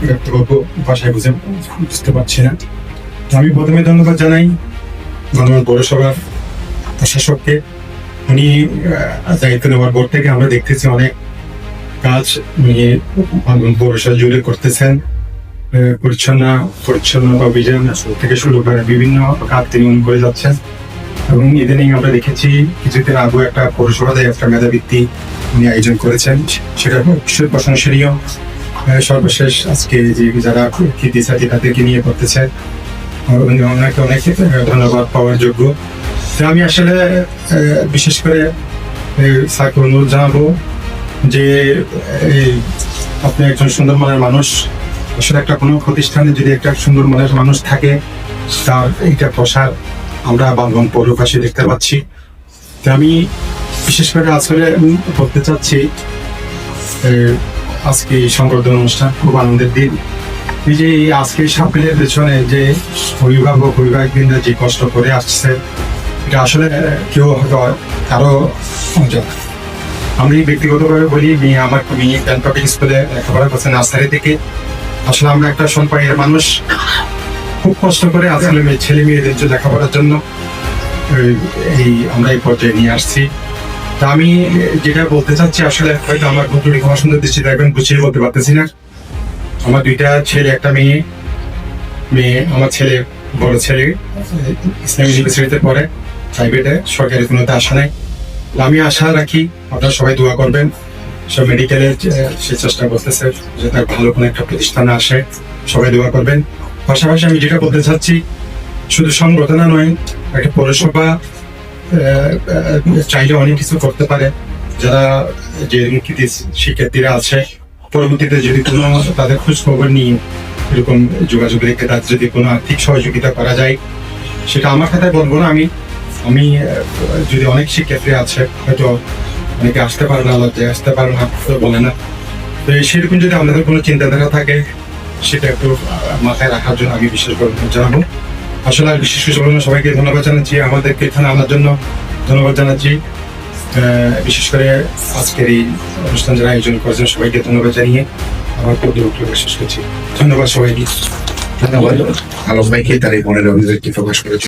ব্যক্ত করবো, ভাষায় বুঝতে পারছি না। আমি প্রথমে ধন্যবাদ জানাই গণমান পৌরসভার প্রশাসককে। উনি দায়িত্ব নেওয়ার পর থেকে আমরা দেখতেছি অনেক কাজ উনি পৌরসভা জুড়ে করতেছেন। পরিচ্ছন্নতা অভিযান থেকে শুরু করে বিভিন্ন কাজ তিনি করে যাচ্ছেন। এবং ইদানিং আমরা দেখেছি কিছুদিন আগে একটা পৌরসভাতে একটা মেধাবৃত্তি উনি আয়োজন করেছেন, সেটা অবশ্যই প্রশংসনীয়। সর্বশেষ আজকে যে যারা কৃতি ছাত্রী তাদেরকে নিয়ে করতেছে, ওনাকে অনেক ধন্যবাদ পাওয়ার যোগ্য। আমি আসলে বিশেষ করে স্যারকে অনুরোধ জানাবো যে আপনি একজন সুন্দর মনের মানুষ, আসলে একটা কোনো প্রতিষ্ঠানে যদি একটা সুন্দর মনের মানুষ থাকে তার এইটা প্রসার আমরা বান্ধবন পৌরবাসী দেখতে পাচ্ছি। তো আমি বিশেষ করে আসলে বলতে চাচ্ছি আজকে এই সংবর্ধনা অনুষ্ঠান খুব আনন্দের দিন। এই যে আজকে সাফল্যের পেছনে যে অভিভাবকবৃন্দরা যে কষ্ট করে আসছে, এটা আসলে কেউ হয়তো কারো আমি ব্যক্তিগতভাবে বলি, আমার মেয়ে ক্যান্টপিং স্কুলে লেখাপড়া করছে নার্সারি থেকে। আসলে আমরা একটা সম্পায়ের মানুষ, খুব কষ্ট করে আসলে ছেলে মেয়েদের জন্য লেখাপড়ার জন্য আমরা এই পর্যায়ে নিয়ে আসছি। তা আমি যেটা বলতে চাচ্ছি, আসলে হয়তো আমার বন্ধুটি ক্ষমা সুন্দর দৃষ্টি দেখবেন, গুছিয়ে বলতে পারতেছি না। আমার দুইটা ছেলে, একটা মেয়ে। আমার ছেলে, বড় ছেলে ইসলামী ইউনিভার্সিটিতে পড়ে, প্রাইভেটে, সরকারি কোনোতে আসা নাই। আমি আশা রাখি আপনারা সবাই দোয়া করবেন। সব মেডিকেলের সে চেষ্টা করতেছে যে তার ভালো কোনো একটা প্রতিষ্ঠানে আসে, সবাই দোয়া করবেন। পাশাপাশি আমি যেটা বলতে চাচ্ছি, শুধু সংগঠনা নয়, একটা পৌরসভা চাইলে অনেক কিছু করতে পারে। যারা যে শিক্ষার্থীরা আছে, পরবর্তীতে যদি কোনো তাদের খোঁজ খবর নিয়ে এরকম যোগাযোগ রেখে তাদের যদি কোনো আর্থিক সহযোগিতা করা যায়, সেটা আমার কথায় বলবো না। আমি যদি অনেক শিক্ষার্থী আছে হয়তো অনেকে আসতে পারে না, লজ্জায় আসতে পারে না, বলে না, তো সেরকম যদি আমাদের কোনো চিন্তাধারা থাকে সেটা একটু মাথায় রাখার জন্য আমি বিশেষ করে জানাবো। আসলে বিশেষ করে সবাইকে ধন্যবাদ জানাচ্ছি, আমাদেরকে এখানে আনার জন্য ধন্যবাদ জানাচ্ছি। বিশেষ করে আজকের এই অনুষ্ঠান যারা আয়োজন করেছেন সবাইকে ধন্যবাদ জানিয়ে আমার পূর্ববর্তী শেষ করছি। ধন্যবাদ সবাইকে। ধন্যবাদ আলম ভাইকে তার এই মনের অভিব্যক্তি প্রকাশ করেছে।